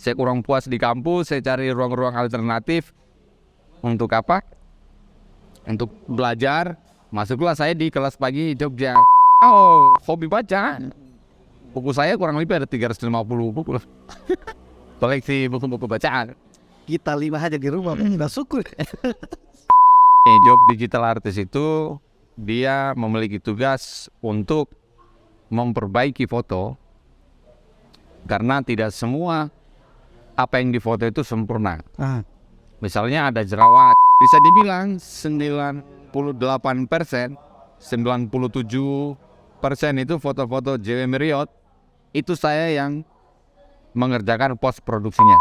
Saya kurang puas di kampus, saya cari ruang-ruang alternatif. Untuk apa? Untuk belajar. Masuklah saya di kelas pagi Jogja. Oh, hobi baca. Buku saya kurang lebih ada 350 buku. Koleksi buku-buku bacaan. Kita 5 aja di rumah, udah syukur. Job digital artist itu dia memiliki tugas untuk memperbaiki foto. Karena tidak semua apa yang difoto itu sempurna. Misalnya ada jerawat, bisa dibilang 98%, 97% itu foto-foto JW Marriott. Itu saya yang mengerjakan post produksinya.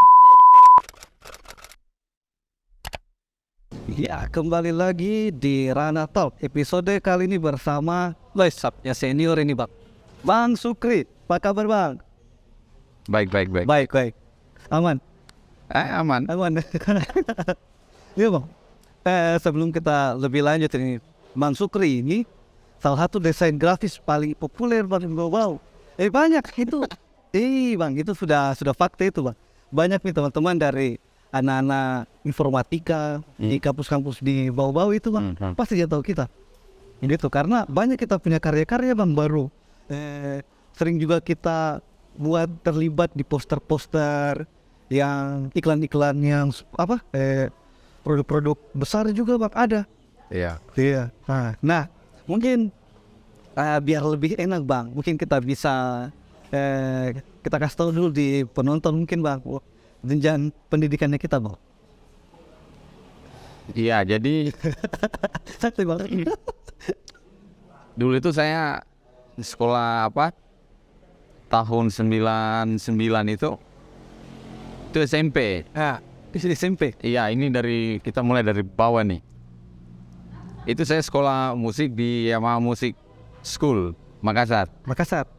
Ya, kembali lagi di Rana Talk. Episode kali ini bersama Loisapnya senior ini, Bang. Bang Sukri, apa kabar, Bang? Baik. Baik. Aman? Aman. Iya, Bang. Sebelum kita lebih lanjut ini, Bang Sukri ini salah satu desain grafis paling populer, Bang. Wow. Banyak itu. Bang, itu sudah fakta itu, Bang. Banyak nih teman-teman dari anak-anak informatika di kampus-kampus di bawah-bawah itu, Bang. Pasti dia tahu kita. Gitu, karena banyak kita punya karya-karya, Bang, baru. Sering juga kita buat terlibat di poster-poster yang iklan-iklan yang produk-produk besar juga, Bang, ada. Iya. Nah, mungkin biar lebih enak, Bang, mungkin kita bisa kita kasih tahu dulu di penonton mungkin, Bang, jenjang pendidikannya kita, Bang. Iya, jadi Santai, Bang. dulu itu saya sekolah tahun 99 itu SMP. Di sini SMP. Iya, ini kita mulai dari bawah nih. Itu saya sekolah musik di Yamaha Music School, Makassar.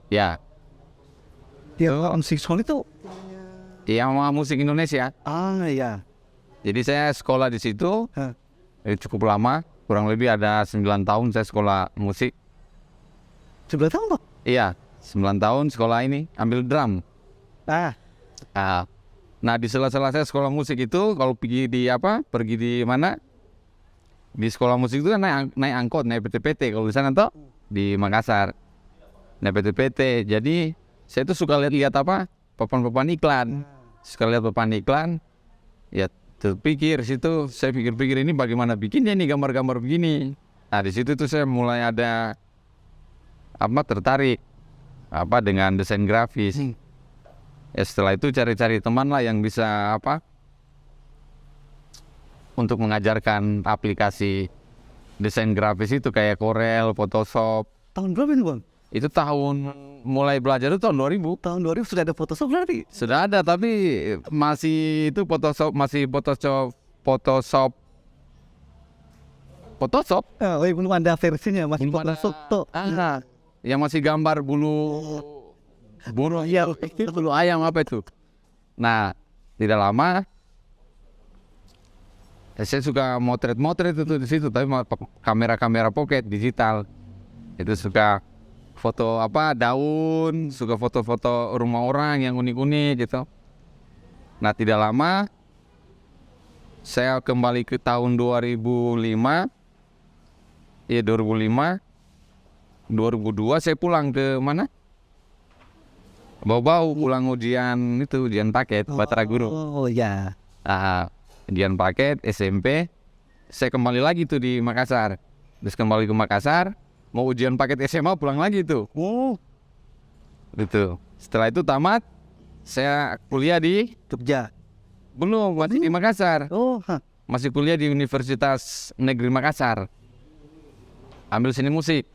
Ya. Dia musik school itu. Yamaha Musik Indonesia. Iya. Jadi saya sekolah di situ. Cukup lama, kurang lebih ada 9 tahun saya sekolah musik. 9 tahun, Bang? Iya, 9 tahun sekolah ini, ambil drum. Nah, di sela-sela saya sekolah musik itu, kalau pergi di mana? Di sekolah musik itu kan naik angkot, naik PT-PT. Kalau di sana toh di Makassar, naik PT-PT. Jadi saya tuh suka lihat papan-papan iklan. Suka lihat papan iklan, ya terpikir situ. Saya pikir-pikir ini bagaimana bikinnya nih gambar-gambar begini. Nah, di situ tuh saya mulai ada tertarik dengan desain grafis. Ya, setelah itu cari-cari teman lah yang bisa untuk mengajarkan aplikasi desain grafis itu kayak Corel, Photoshop. Tahun berapa ini, Bang? Itu mulai belajar itu tahun 2000. Tahun 2000 sudah ada Photoshop berarti? Sudah ada, tapi masih itu Photoshop. Belum ada versinya, masih Photoshop tuh. Yang masih gambar bulu ayam apa itu. Nah, tidak lama saya suka motret itu di situ, tapi kamera pocket digital. Itu suka foto daun, suka foto-foto rumah orang yang unik-unik gitu. Nah, tidak lama saya kembali ke tahun 2005. Ya, 2002 saya pulang ke mana? Bau-bau pulang ujian paket Batara Guru. Iya. Ujian paket SMP. Saya kembali lagi tuh di Makassar. Terus kembali ke Makassar, mau ujian paket SMA pulang lagi tuh. Gitu. Setelah itu tamat, saya kuliah di Jogja. Belum, masih di Makassar. Masih kuliah di Universitas Negeri Makassar. Ambil seni musik.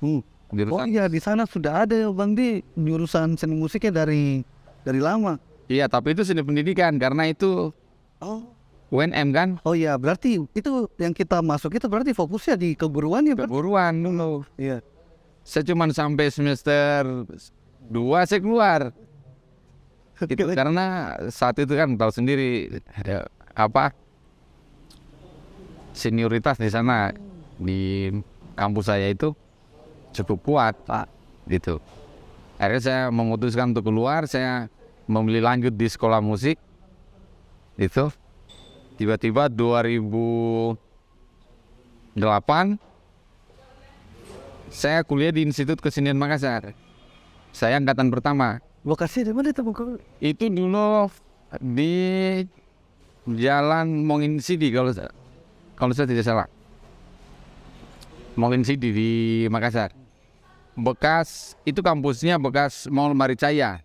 Iya, di sana sudah ada ya, Bang, di jurusan seni musiknya dari lama. Iya, tapi itu seni pendidikan karena itu UNM kan. Oh iya, berarti itu yang kita masuk itu berarti fokusnya di keguruan ya, Bang? Keguruan dulu. Iya. Saya cuma sampai semester 2 saya keluar. Itu karena saat itu kan tahu sendiri ada senioritas di sana di kampus saya itu cukup kuat, Pak, gitu. Akhirnya saya memutuskan untuk keluar. Saya memilih lanjut di sekolah musik Itu tiba-tiba 2008 saya kuliah di Institut Kesenian Makassar. Saya angkatan pertama. Lokasi di mana itu Bang? Itu dulu di Jalan Mongin Sidi kalau saya tidak salah. Mongin Sidi di Makassar. Bekas itu kampusnya bekas Mall Maricaya.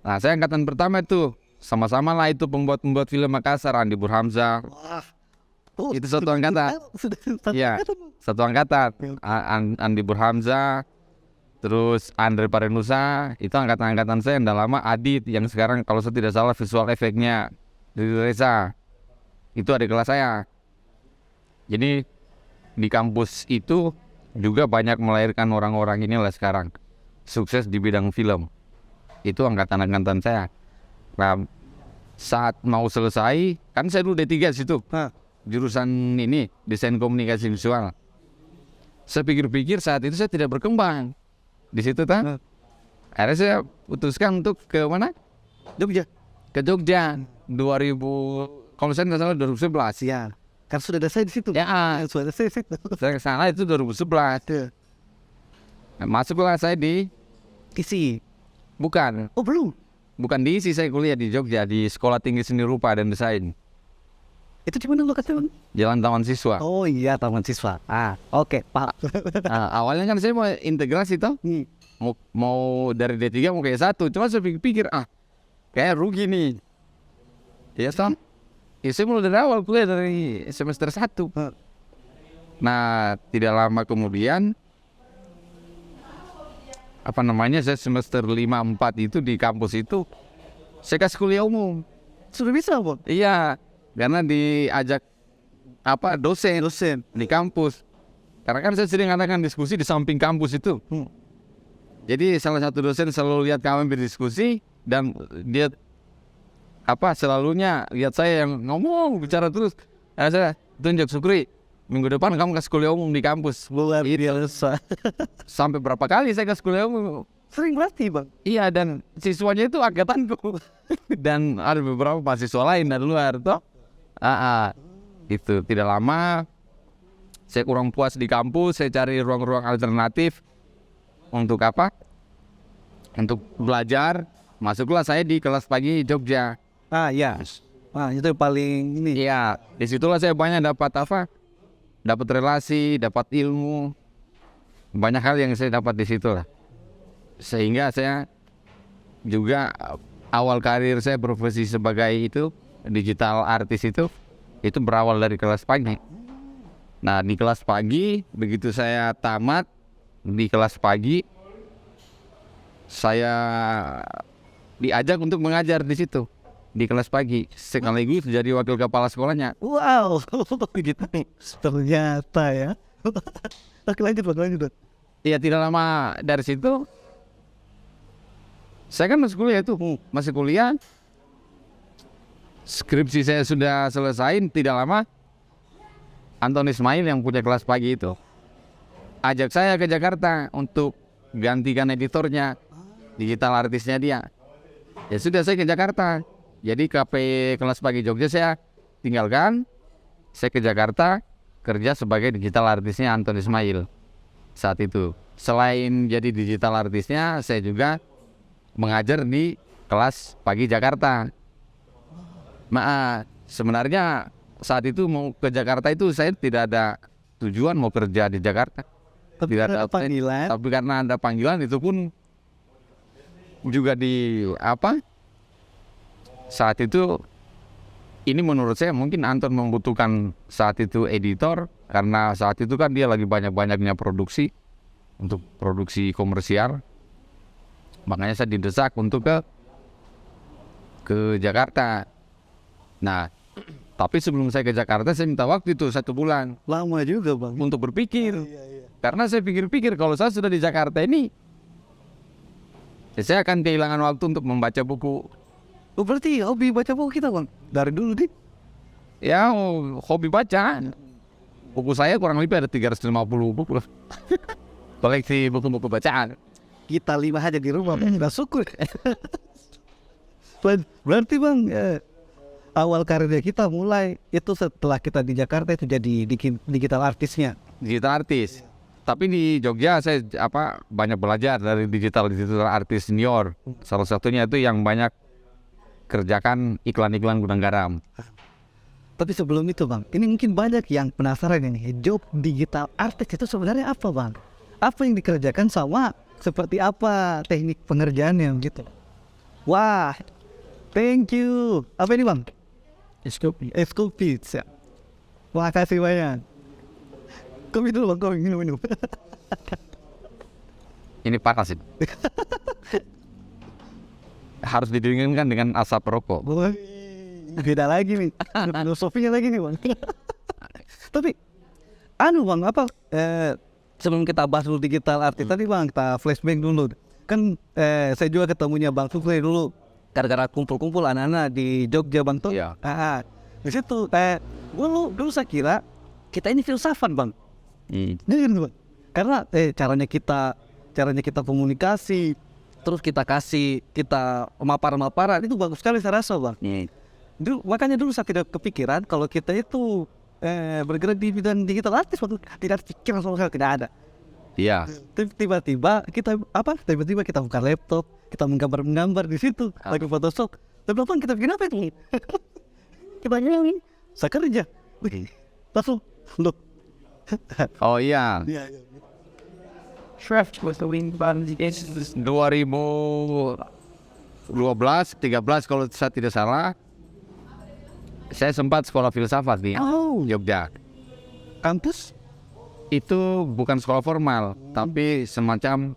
Nah, saya angkatan pertama itu. Sama-sama lah itu pembuat film Makassar, Andi Burhamzah. Wah. Itu satu angkatan. Sudah satu Iya, angkatan. satu angkatan. Andi Burhamzah, terus Andre Parenusa, itu angkatan-angkatan saya yang udah lama. Adit yang sekarang kalau saya tidak salah visual efeknya dari Reza. Itu adik kelas saya. Jadi di kampus itu juga banyak melahirkan orang-orang inilah sekarang sukses di bidang film. Itu angkatan-angkatan saya. Nah, saat mau selesai, kan saya dulu D3 situ. Nah, Jurusan ini desain komunikasi visual. Saya pikir-pikir saat itu saya tidak berkembang di situ Nah. Akhirnya saya putuskan untuk ke mana? Jogja. Ke Jogja 2000, kalau saya nggak salah 2011. Ya. Kan sudah ada saya di situ. Ya, Sudah ada saya di situ. saya ke sana itu 2011. Ya. Masuklah saya di Isi. bukan Oh, belum. di ISI, saya kuliah di Jogja di Sekolah Tinggi Seni Rupa dan Desain, Itu di mana lokasinya, Bang? Jalan Taman Siswa. Oh iya, taman siswa. Oke, Pak. Nah, awalnya kan saya mau integrasi toh. Mau dari D3 mau ke S1, cuma saya pikir kayak rugi nih. Ya toh. Ya saya mulai dari awal kuliah dari semester 1. Nah, tidak lama kemudian saya semester 5-4 itu di kampus itu saya kasih kuliah umum. Sudah bisa, Bang? Iya, karena diajak dosen di kampus. Karena kan saya sering adakan diskusi di samping kampus itu. Jadi salah satu dosen selalu lihat kami berdiskusi dan dia selalunya lihat saya yang ngomong bicara terus. Nah, saya tunjuk, Sukri, minggu depan kamu kasih kuliah umum di kampus. Luar biasa. Sampai berapa kali saya kasih kuliah umum. Sering berarti, Bang? Iya, dan siswanya itu angkatanku. Dan ada beberapa mahasiswa lain dari luar toh. Itu tidak lama saya kurang puas di kampus, saya cari ruang-ruang alternatif untuk untuk belajar. Masuklah saya di kelas pagi Jogja. Ya. Itu yang paling ini. Iya, disitulah saya banyak dapat relasi, dapat ilmu, banyak hal yang saya dapat di situ lah. Sehingga saya juga awal karir saya profesi sebagai digital artist itu berawal dari kelas pagi. Nah, di kelas pagi begitu saya tamat di kelas pagi, saya diajak untuk mengajar di situ di kelas pagi sekaligus jadi wakil kepala sekolahnya. Wow, gitu nih. Ternyata ya. Oke, lanjut. Iya, tidak lama dari situ saya kan masih kuliah. Skripsi saya sudah selesai, tidak lama Anton Ismail yang punya kelas pagi itu ajak saya ke Jakarta untuk gantikan editornya, digital artisnya dia. Ya sudah, saya ke Jakarta. Jadi KP kelas pagi Jogja saya tinggalkan, saya ke Jakarta kerja sebagai digital artisnya Anton Ismail saat itu. Selain jadi digital artisnya, saya juga mengajar di kelas pagi Jakarta. Sebenarnya saat itu mau ke Jakarta itu saya tidak ada tujuan mau kerja di Jakarta. Tidak ada panggilan. Tapi karena ada panggilan itu pun juga saat itu ini menurut saya mungkin Anton membutuhkan saat itu editor, karena saat itu kan dia lagi banyak-banyaknya produksi untuk produksi komersial. Makanya saya didesak untuk ke Jakarta. Nah, tapi sebelum saya ke Jakarta saya minta waktu itu 1 bulan. Lama juga, Bang. Untuk berpikir. Iya. Karena saya pikir-pikir kalau saya sudah di Jakarta ini, saya akan kehilangan waktu untuk membaca buku. Oh, berarti hobi baca buku kita, Bang? Dari dulu, Dik? Ya, hobi baca. Buku saya kurang lebih ada 350 buku. Koleksi buku-buku bacaan. Kita 5 aja di rumah, Bang. Udah syukur. Berarti, Bang, awal karirnya kita mulai itu setelah kita di Jakarta itu jadi digital artisnya. Digital artis. Tapi di Jogja saya banyak belajar dari digital artis senior. Salah satunya itu yang banyak kerjakan iklan-iklan gudang garam. Tapi sebelum itu Bang, ini mungkin banyak yang penasaran ini, job digital artis itu sebenarnya apa Bang? Apa yang dikerjakan sama seperti apa teknik pengerjaannya gitu? Wah, thank you. Apa ini Bang? Escope Pizza. Wah, kasih banyak. Kopi dulu Bang, kopi minum. Ini panas ini. Harus didinginkan dengan asap rokok. Wah, beda lagi nih. Filosofinya lagi nih Bang. Tapi, Bang, sebelum kita bahas dulu digital artis tadi Bang, kita flashback dulu. Kan saya juga ketemunya Bang Sukri dulu gara-gara kumpul-kumpul anak-anak di Jogja Bang tuh. Iya. Di situ dulu saya kira kita ini filsafat Bang. Bang. Karena caranya kita komunikasi, terus kita mapar-maparan itu bagus sekali saya rasa Bang. Makanya dulu saya tidak kepikiran kalau kita itu bergerak di bidang digital artis, waktu tidak pikir sama sekali, tidak ada. Iya. Tiba-tiba kita buka laptop, kita menggambar di situ, lagi Photoshop. Tapi Bang, kita bikin apa itu? Kita nyanyi, saya kerja. Langsung, loh. Oh iya. 2012, 13 kalau saya tidak salah, saya sempat sekolah filsafat di Jogja. Kampus? Itu bukan sekolah formal, tapi semacam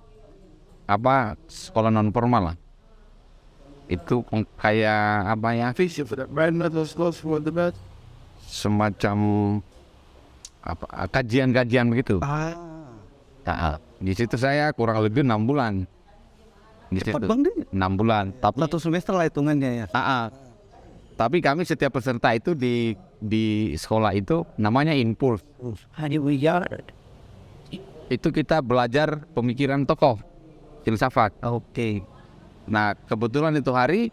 sekolah non formal lah. Itu kayak semacam kajian-kajian begitu. Di situ saya kurang lebih 6 bulan. Cepat Bang deh. 6 bulan. Tapi 1 semester lah hitungannya ya. Tapi kami setiap peserta itu di sekolah itu namanya Impulse. Itu kita belajar pemikiran tokoh filsafat. Oke. Nah, kebetulan itu hari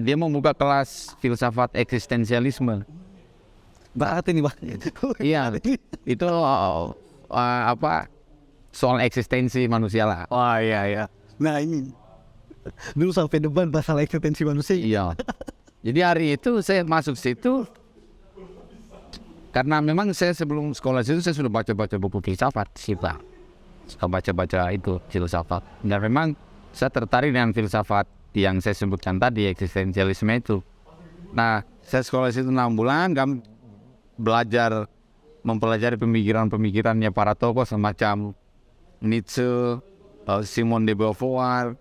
dia mau buka kelas filsafat eksistensialisme. Berarti nih Bang. Iya. Itu soal eksistensi manusia lah. Wah iya. Nah ini dulu sampai depan masalah eksistensi manusia. Iya. Jadi hari itu saya masuk situ karena memang saya sebelum sekolah situ saya sudah baca-baca buku filsafat sih Pak. Suka baca-baca itu filsafat. Dan memang saya tertarik dengan filsafat yang saya sebutkan tadi, eksistensialisme itu. Nah, saya sekolah situ 6 bulan, kami belajar mempelajari pemikiran-pemikirannya para tokoh semacam Nietzsche, Simone de Beauvoir,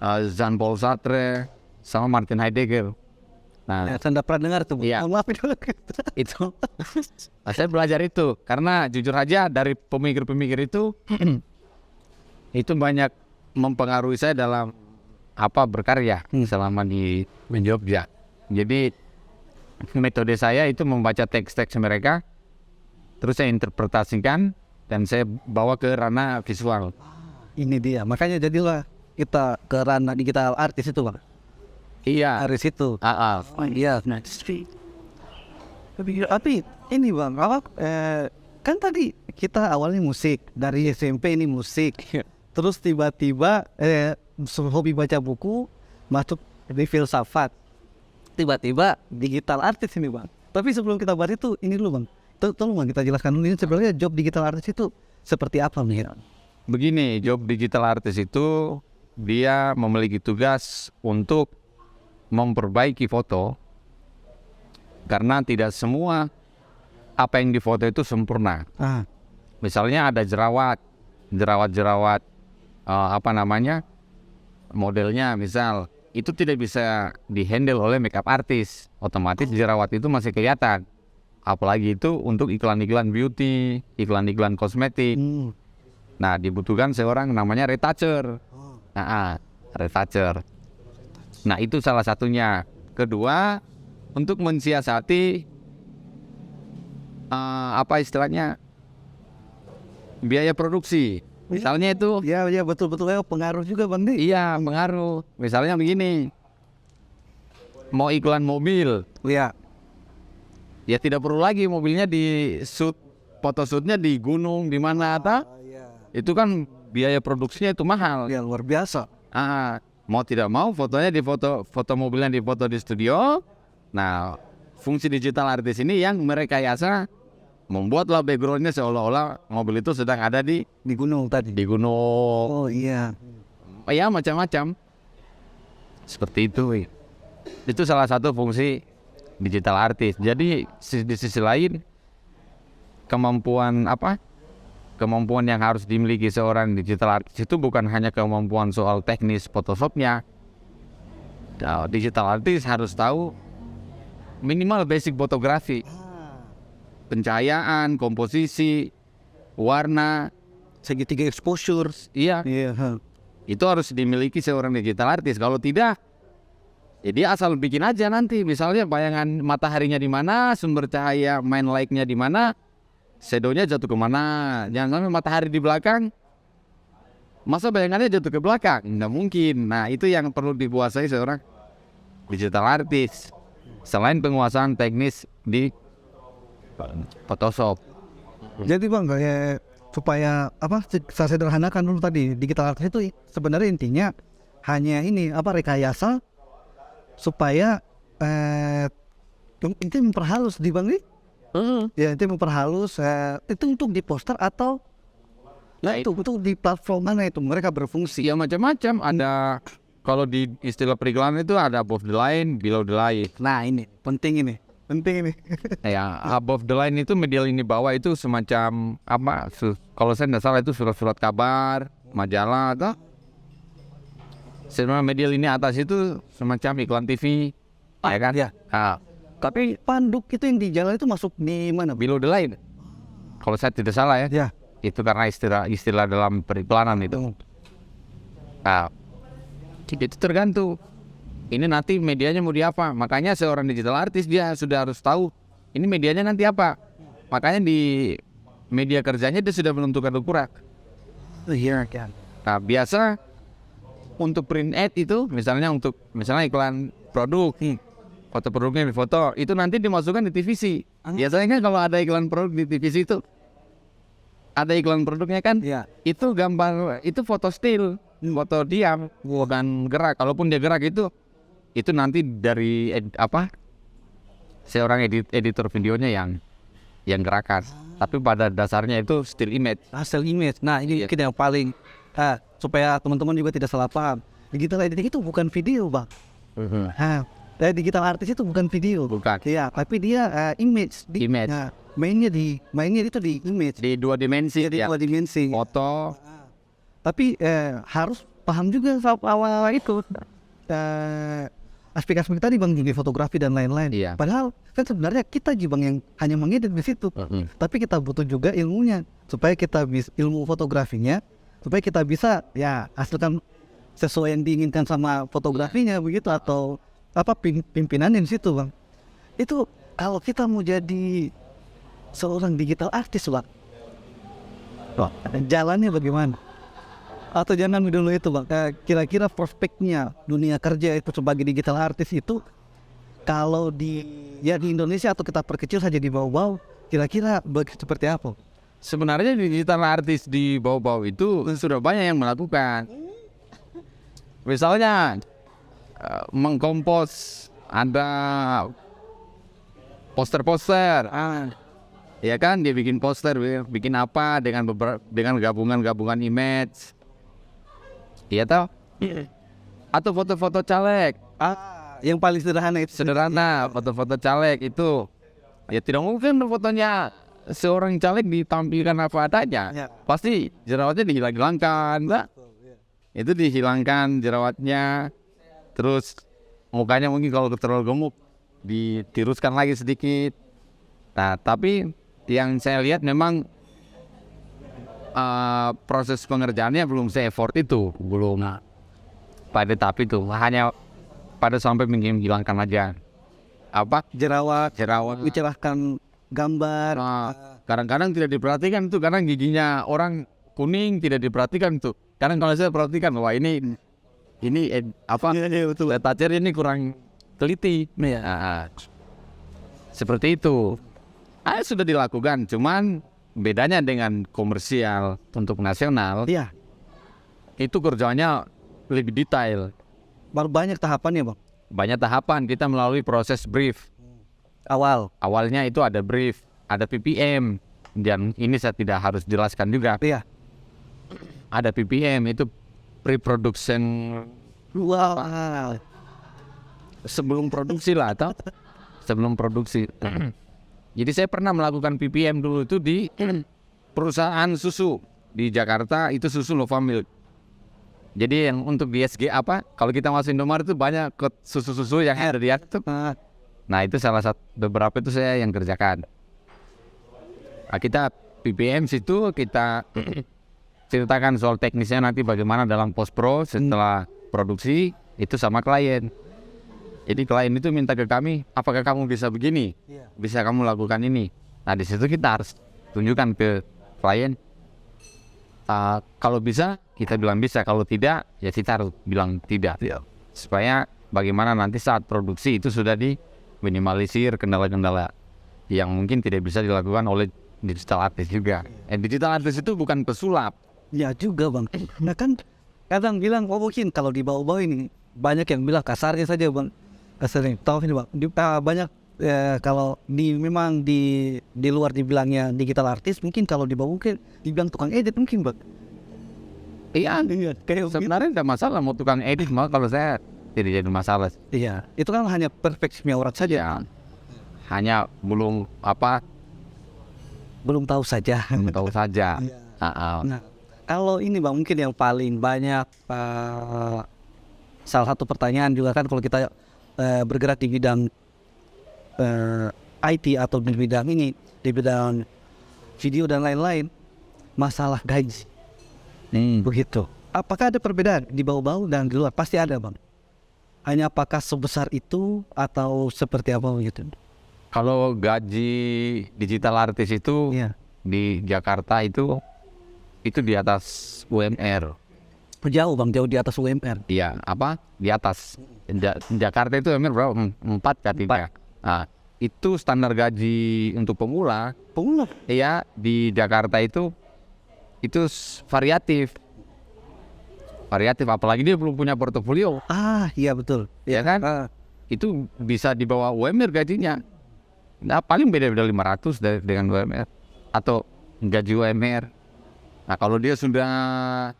Jean-Paul Sartre, sama Martin Heidegger. Nah, saya tidak pernah dengar tuh. Iya. Maaf itu. Saya belajar itu karena jujur aja dari pemikir-pemikir itu itu banyak mempengaruhi saya dalam berkarya selama di Jogja. Jadi metode saya itu membaca teks-teks mereka, terus saya interpretasikan dan saya bawa ke ranah visual. Ini dia, makanya jadilah kita ke ranah digital artis itu Bang. Iya. Dari situ. Iya. Tapi ini Bang, kan tadi kita awalnya musik, dari SMP ini musik, terus tiba-tiba hobi baca buku, masuk di filsafat, tiba-tiba digital artis ini Bang. Tapi sebelum kita bahas itu, ini dulu Bang, tolong Bang kita jelaskan dulu ini sebenarnya job digital artis itu seperti apa nih? Begini, job digital artis itu dia memiliki tugas untuk memperbaiki foto karena tidak semua apa yang difoto itu sempurna. Misalnya ada jerawat modelnya misal itu tidak bisa dihandle oleh makeup artist, otomatis jerawat itu masih kelihatan. Apalagi itu untuk iklan-iklan beauty, iklan-iklan kosmetik. Nah, dibutuhkan seorang namanya retoucher. Retoucher. Nah, itu salah satunya. Kedua, untuk mensiasati biaya produksi. Misalnya itu. Ya betul pengaruh juga Bang. Iya, pengaruh. Misalnya begini. mau iklan mobil, Iya. ya tidak perlu lagi mobilnya di shoot, foto shootnya di gunung di mana itu kan biaya produksinya itu mahal. Ya luar biasa. Mau tidak mau fotonya di foto mobilnya di foto di studio. Nah, fungsi digital artist ini yang merekayasa, membuatlah backgroundnya seolah-olah mobil itu sedang ada di Gunung tadi. gunung. Oh iya. Ya macam-macam seperti itu. Itu salah satu fungsi digital artist. Jadi di sisi lain kemampuan yang harus dimiliki seorang digital artist itu bukan hanya kemampuan soal teknis Photoshopnya. Nah, digital artist harus tahu minimal basic fotografi, pencahayaan, komposisi, warna, Segitiga exposure. iya. Iya. Itu harus dimiliki seorang digital artist. Kalau tidak, ya dia asal bikin aja nanti. Misalnya bayangan mataharinya di mana, sumber cahaya main light-nya di mana, shadow-nya jatuh kemana. Jangan sampai matahari di belakang, masa bayangannya jatuh ke belakang? Nggak mungkin. Nah, itu yang perlu dikuasai seorang digital artist. Selain penguasaan teknis di Photoshop. Jadi bang, kayak supaya saya sederhanakan dulu tadi, digital artist itu sebenarnya intinya hanya ini rekayasa supaya itu memperhalus di bang nih. Ya itu memperhalus itu untuk di poster atau itu untuk di platform mana itu mereka berfungsi. Ya macam-macam. Ada kalau di istilah periklanan itu ada above the line, below the line. Nah ini penting ini. Ya, above the line itu media lini bawah itu semacam kalau saya tidak salah itu surat-surat kabar, majalah atau sebenarnya media lini atas itu semacam iklan TV, ya kan? Ya. Tapi panduk itu yang di jalan itu masuk di mana? Below the line. Kalau saya tidak salah ya. Ya. Itu karena istilah dalam periklanan itu. Nah, itu tergantung. Ini nanti medianya mau di apa? Makanya seorang digital artist dia sudah harus tahu ini medianya nanti apa. Makanya di media kerjanya dia sudah menentukan ukuran. Iya kan. Nah, biasa untuk print ad itu misalnya iklan produk, foto produknya di foto, itu nanti dimasukkan di TVC. Biasanya kan kalau ada iklan produk di TVC itu ada iklan produknya kan? Iya. Itu gambar, itu foto still, foto diam, bukan gerak. Kalaupun dia gerak itu nanti dari seorang editor videonya yang gerakan. Tapi pada dasarnya itu still image. Hasil image. Nah ini mungkin yang paling supaya teman-teman juga tidak salah paham. Digital editing itu bukan video bang. Digital artist itu bukan video. Bukan. Iya, tapi dia image. Image. Nah, mainnya itu di image. Di dua dimensi. Di dua dimensi. Foto. Tapi harus paham juga awal itu aspek-aspek tadi bang, di fotografi dan lain-lain. Iya. Padahal kan sebenarnya kita bang yang hanya mengedit di situ. Tapi kita butuh juga ilmunya supaya kita bisa ilmu fotografinya supaya kita bisa hasilkan sesuai yang diinginkan sama fotografinya begitu atau pimpinannya di situ bang. Itu kalau kita mau jadi seorang digital artist bang, jalannya bagaimana? Atau jangan dulu itu bang, kira-kira prospeknya dunia kerja itu sebagai digital artist itu kalau di Indonesia atau kita perkecil saja di bawah-bawah, kira-kira seperti apa? Sebenarnya digital artist di bawah-bawah itu sudah banyak yang melakukan. Misalnya mengkompos, ada poster-poster, ya kan, dia bikin poster, bikin apa dengan gabungan image. Iya toh? Atau foto-foto caleg. Yang paling sederhana itu. Sederhana, foto-foto caleg itu. Ya tidak mungkin fotonya seorang caleg ditampilkan apa adanya. Ya. Pasti jerawatnya dihilangkan, Mbak. Itu dihilangkan jerawatnya. Terus mukanya mungkin kalau terlalu gemuk ditiruskan lagi sedikit. Nah, tapi yang saya lihat memang proses pengerjaannya belum se-effort itu, belum pada tahap itu, hanya pada sampai menghilangkan aja jerawat, mencerahkan gambar. Kadang-kadang tidak diperhatikan itu, kadang giginya orang kuning tidak diperhatikan tuh. Kadang kalau saya perhatikan, wah ini Iya, betul. toucher ini kurang teliti. Iya. Seperti itu. Sudah dilakukan, cuman bedanya dengan komersial untuk nasional, Iya. itu kerjanya lebih detail. Baru banyak tahapannya bang. Banyak tahapan, kita melalui proses brief. Awalnya itu ada brief, ada PPM, dan ini saya tidak harus jelaskan juga. Iya. Ada PPM, itu pre-production, Wow. sebelum produksi lah, atau sebelum produksi. Jadi saya pernah melakukan PPM dulu itu di perusahaan susu di Jakarta, itu susu Novamilk. Jadi yang untuk di SG kalau kita masuk Indomaret itu banyak susu-susu yang ada di atas. Nah itu salah satu, beberapa itu saya yang kerjakan. Nah, kita PPM situ, kita ceritakan soal teknisnya nanti bagaimana dalam post pro setelah produksi itu sama klien. Jadi klien itu minta ke kami, apakah kamu bisa begini, bisa kamu lakukan ini. Nah di situ kita harus tunjukkan ke klien, kalau bisa kita bilang bisa, kalau tidak ya kita harus bilang tidak, supaya bagaimana nanti saat produksi itu sudah diminimalisir kendala-kendala yang mungkin tidak bisa dilakukan oleh digital artist juga. Digital artist itu bukan pesulap. Ya juga bang. Nah kan kadang bilang mungkin kalau di bawah-bawah ini banyak yang bilang kasarnya saja bang. Kasarnya tahu ini bang. Banyak kalau memang di luar dibilangnya digital artist, mungkin kalau di bawah mungkin dibilang tukang edit mungkin bang. Iya, Kayak sebenarnya tidak masalah mau tukang edit, mah kalau saya tidak jadi masalah. Iya, itu kan hanya perfeksinya orang saja. Ya, hanya belum Belum tahu saja. tahu saja. Nah, kalau ini bang mungkin yang paling banyak salah satu pertanyaan juga kan kalau kita bergerak di bidang IT atau di bidang ini, di bidang video dan lain-lain, masalah gaji. Begitu. Apakah ada perbedaan di bawah-bawah dan di luar? Pasti ada bang. Hanya apakah sebesar itu atau seperti apa gitu? Kalau gaji digital artis itu di Jakarta itu di atas UMR. Jauh bang, jauh di atas UMR. Iya, di atas. Jakarta itu UMR berapa? 4 katanya. Nah, itu standar gaji untuk pemula. Iya, di Jakarta itu variatif. Apalagi dia belum punya portofolio. Iya betul. Ya kan? Itu bisa di bawah UMR gajinya. Nah, paling beda-beda 500 dengan UMR atau gaji UMR. Nah, kalau dia sudah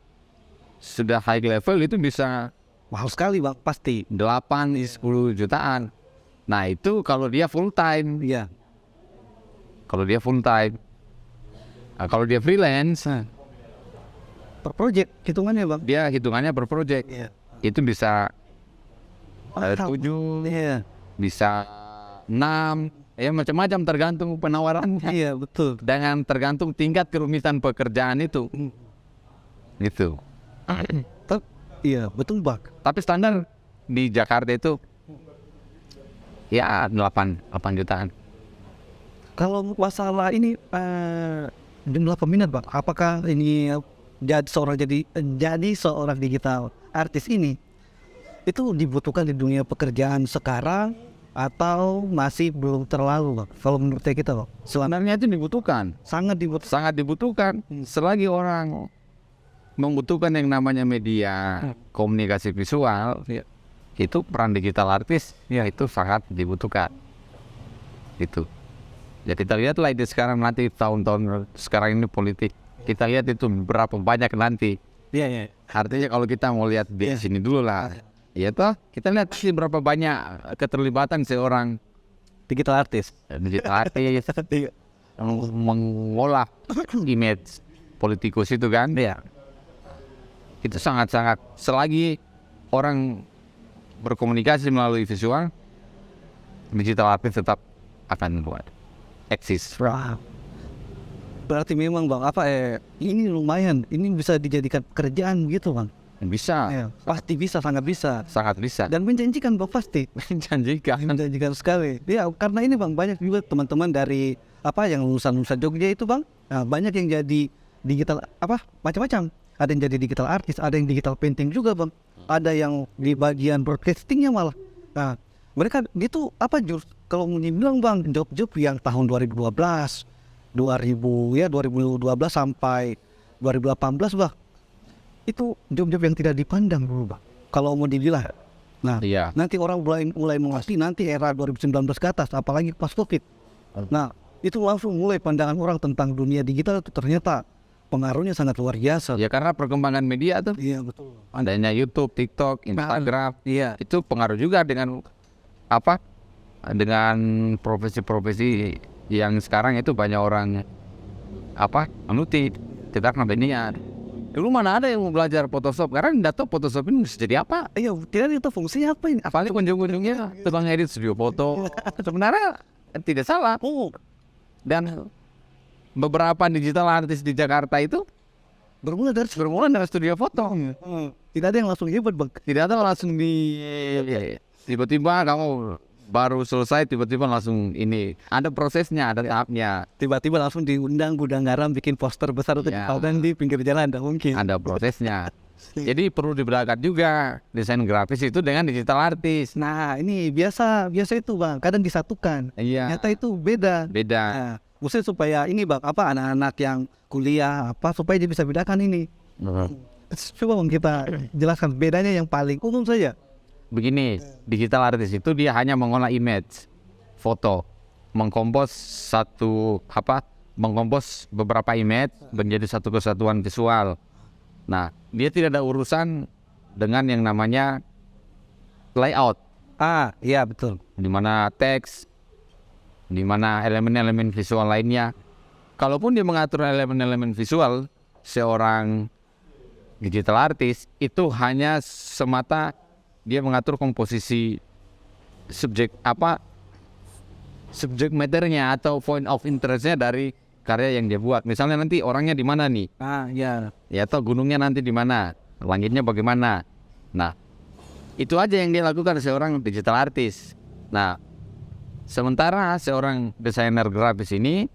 high level itu bisa Mahal sekali bang, pasti. 8-10 jutaan. Nah, itu kalau dia full time. Iya. Kalau dia full time. Nah, kalau dia freelance, Per project hitungannya bang. dia hitungannya per project. Iya. Itu bisa 7, Iya. bisa 6, ya macam-macam tergantung penawarannya. Iya betul. Dengan tergantung tingkat kerumitan pekerjaan itu. Gitu. Iya betul bang. Tapi standar di Jakarta itu ya 8 jutaan. Kalau masalah ini jumlah peminat bang, apakah ini jadi seorang digital artis ini itu dibutuhkan di dunia pekerjaan sekarang atau masih belum terlalu bang? Kalau menurut kita bang, Sebenarnya itu dibutuhkan, sangat dibutuhkan. sangat dibutuhkan. Selagi orang membutuhkan yang namanya media komunikasi visual, itu peran digital artis itu sangat dibutuhkan. Itu. Ya kita lihatlah itu sekarang nanti tahun-tahun sekarang ini politik. Kita lihat itu berapa banyak nanti. Iya. Artinya kalau kita mau lihat di sini dulu lah. Ya toh, kita lihat sih berapa banyak keterlibatan seorang Digital artis. digital artis mengolah image politikus itu kan. Iya. Itu sangat-sangat, selagi orang berkomunikasi melalui visual, digital artist tetap akan eksis. Berarti memang bang ini lumayan, ini bisa dijadikan pekerjaan gitu bang. Bisa, Pasti bisa, sangat bisa. sangat bisa. Dan menjanjikan bang pasti. Menjanjikan sekali. Ya karena ini bang banyak juga teman-teman dari yang lulusan Jogja itu bang, banyak yang jadi digital macam-macam. Ada yang jadi digital artis, ada yang digital painting juga bang. Ada yang di bagian broadcastingnya malah. Nah Mereka itu apa kalau mau dibilang bang, job-job yang tahun 2012 sampai 2018 bang, itu job-job yang tidak dipandang dulu bang, kalau mau dibilang. Nah, Iya. nanti orang mulai mengerti nanti era 2019 ke atas, apalagi pas COVID. Nah, itu langsung mulai pandangan orang tentang dunia digital itu ternyata pengaruhnya sangat luar biasa. Ya karena perkembangan media tuh, Iya betul. adanya YouTube, TikTok, Instagram, Iya. itu pengaruh juga dengan apa? Dengan profesi-profesi yang sekarang itu banyak orang apa? Menuti tidak niat. Dulu mana ada yang mau belajar Photoshop? Karena nggak tahu Photoshop ini bisa jadi apa. Iya, tidak itu fungsinya apa ini? Paling ujung-ujungnya tukang edit studio foto. Sebenarnya tidak salah. Dan beberapa digital artis di Jakarta itu Bermula dari bermula dari studio foto. tidak ada yang langsung hebat bang. Tidak ada langsung tiba-tiba kamu baru selesai tiba-tiba langsung ini. Ada prosesnya, ada tahapnya, Tiba-tiba langsung diundang gudang garam bikin poster besar untuk Ya. dipasang di pinggir jalan, tidak mungkin. ada prosesnya. Jadi perlu dibedakan juga desain grafis itu dengan digital artis. Nah ini biasa itu bang, kadang disatukan. Iya. Ternyata itu beda. Beda. Nah, maksudnya supaya ini bang, apa anak-anak yang kuliah apa supaya dia bisa bedakan ini. Coba bang kita jelaskan bedanya yang paling umum saja. Begini, digital artis itu dia hanya mengolah image, foto, mengkompos beberapa image menjadi satu kesatuan visual. Nah, dia tidak ada urusan dengan yang namanya layout, Iya betul. di mana teks, di mana elemen-elemen visual lainnya. Kalaupun dia mengatur elemen-elemen visual, seorang digital artis itu hanya semata dia mengatur komposisi subjek matternya atau point of interestnya dari karya yang dia buat. Misalnya nanti orangnya di mana nih, Iya. ya atau gunungnya nanti di mana, langitnya bagaimana. Nah, itu aja yang dia lakukan seorang digital artis. Nah, sementara seorang desainer grafis ini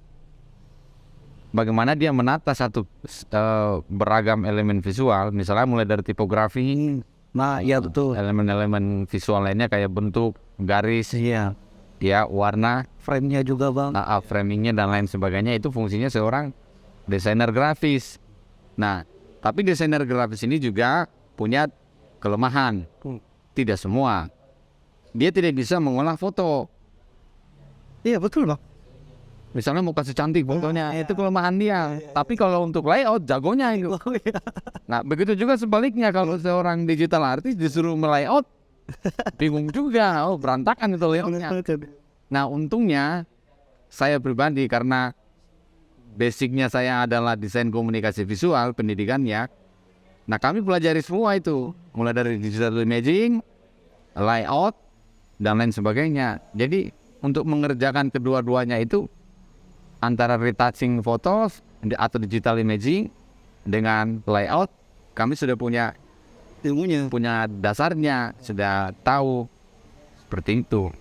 bagaimana dia menata satu beragam elemen visual, misalnya mulai dari tipografi, Nah iya betul. elemen-elemen visual lainnya kayak bentuk, garis, Iya. ya warna, Frame-nya juga bang. framingnya dan lain sebagainya, itu fungsinya seorang desainer grafis. Nah, tapi desainer grafis ini juga punya kelemahan. Tidak semua. Dia tidak bisa mengolah foto. Iya betul bang. Misalnya mau kasih cantik fotonya, itu kelemahan dia. Tapi kalau untuk layout, jagonya itu. Nah, begitu juga sebaliknya kalau seorang digital artis disuruh melayout, bingung juga. Oh, berantakan itu layoutnya. Nah, untungnya saya pribadi karena basicnya saya adalah desain komunikasi visual pendidikannya. Nah, kami pelajari semua itu, mulai dari digital imaging, layout, dan lain sebagainya. Jadi untuk mengerjakan kedua-duanya itu antara retouching fotos atau digital imaging dengan layout, kami sudah punya Ilmunya. punya dasarnya, sudah tahu seperti itu.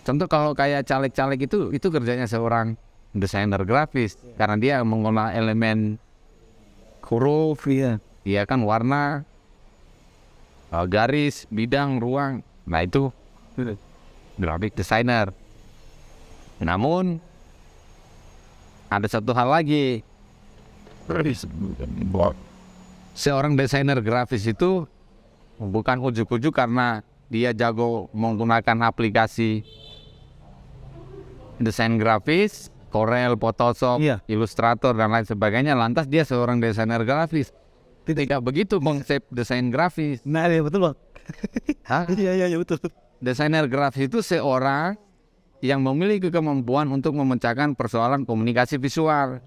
Contoh kalau kayak caleg-caleg itu kerjanya seorang desainer grafis karena dia mengolah elemen huruf, Iya. dia kan warna, garis, bidang, ruang. Nah itu graphic designer. Namun ada satu hal lagi, seorang desainer grafis itu bukan ujuk-ujuk karena dia jago menggunakan aplikasi desain grafis, Corel, Photoshop, Iya. Illustrator dan lain sebagainya, lantas dia seorang desainer grafis. Tidak begitu konsep desain grafis. Nah iya betul bang. Hah? Iya betul. Desainer grafis itu seorang yang memiliki kemampuan untuk memecahkan persoalan komunikasi visual.